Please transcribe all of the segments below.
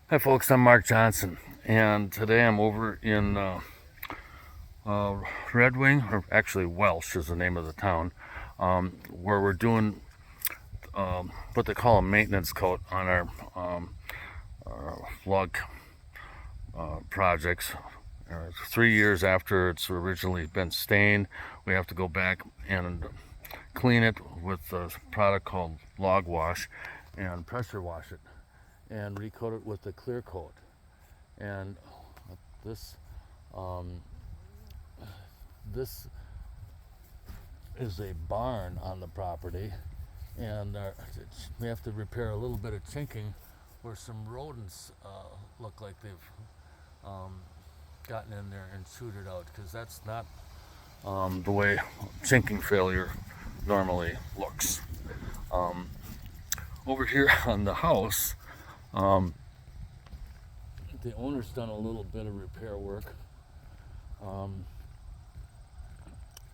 Hi folks, I'm Mark Johnson, and today I'm over in Red Wing, or actually Welsh is the name of the town, where we're doing what they call a maintenance coat on our log projects. 3 years after it's originally been stained, we have to go back and clean it with a product called log wash and pressure wash it and recoat it with a clear coat. And this um, this is a barn on the property, and we have to repair a little bit of chinking where some rodents look like they've um, gotten in there and chewed it out, because that's not the way chinking failure normally looks. Um, Over here on the house, um, the owner's done a little bit of repair work, um,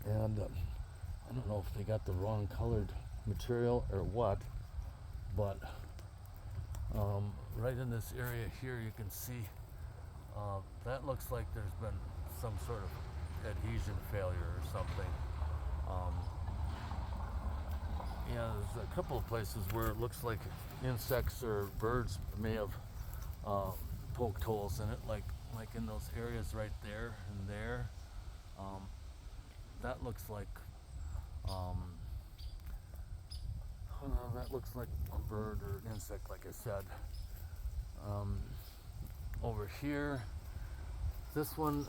and I don't know if they got the wrong colored material or what, but right in this area here you can see that looks like there's been some sort of adhesion failure or something. Um, yeah, there's a couple of places where it looks like insects or birds may have poked holes in it, like in those areas right there and there. Um, that looks like um, that looks like a bird or an insect, like I said. Um, Over here, this one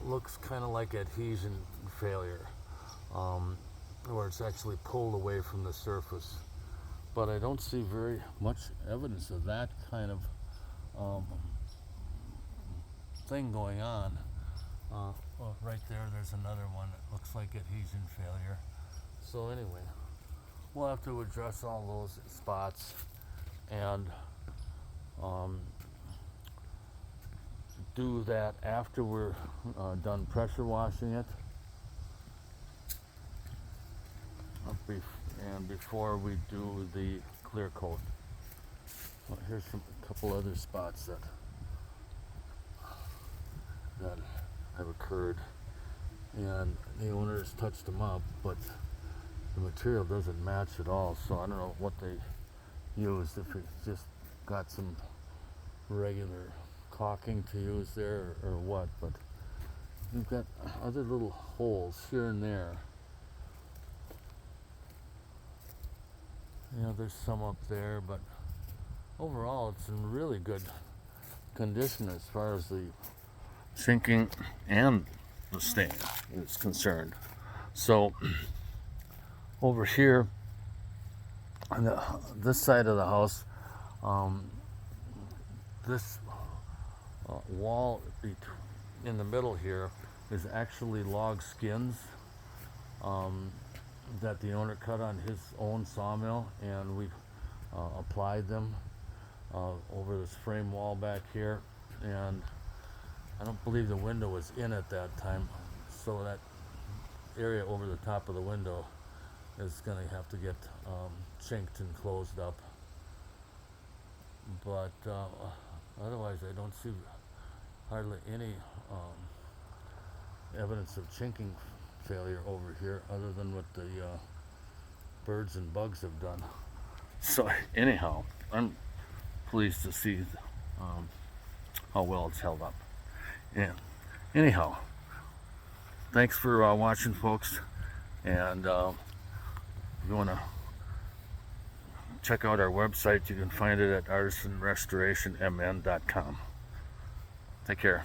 looks kind of like adhesion failure, where it's actually pulled away from the surface. But I don't see very much evidence of that kind of thing going on. Well, right there's another one that looks like adhesion failure. So anyway, we'll have to address all those spots and do that after we're done pressure washing it, and before we do the clear coat. Well, here's a couple other spots that have occurred, and the owner has touched them up, but the material doesn't match at all. So I don't know what they used, if it just got some regular caulking to use there or what, but you've got other little holes here and there. There's some up there, but overall it's in really good condition as far as the sinking and the stain is concerned. So over here on this side of the house, this wall in the middle here is actually log skins that the owner cut on his own sawmill, and we've applied them over this frame wall back here. And I don't believe the window was in at that time, so that area over the top of the window is going to have to get chinked and closed up. But otherwise I don't see hardly any evidence of chinking failure over here, other than what the birds and bugs have done. So anyhow, I'm pleased to see how well it's held up. Yeah. Anyhow, thanks for watching, folks, and if you want to check out our website, you can find it at artisanrestorationmn.com. Take care.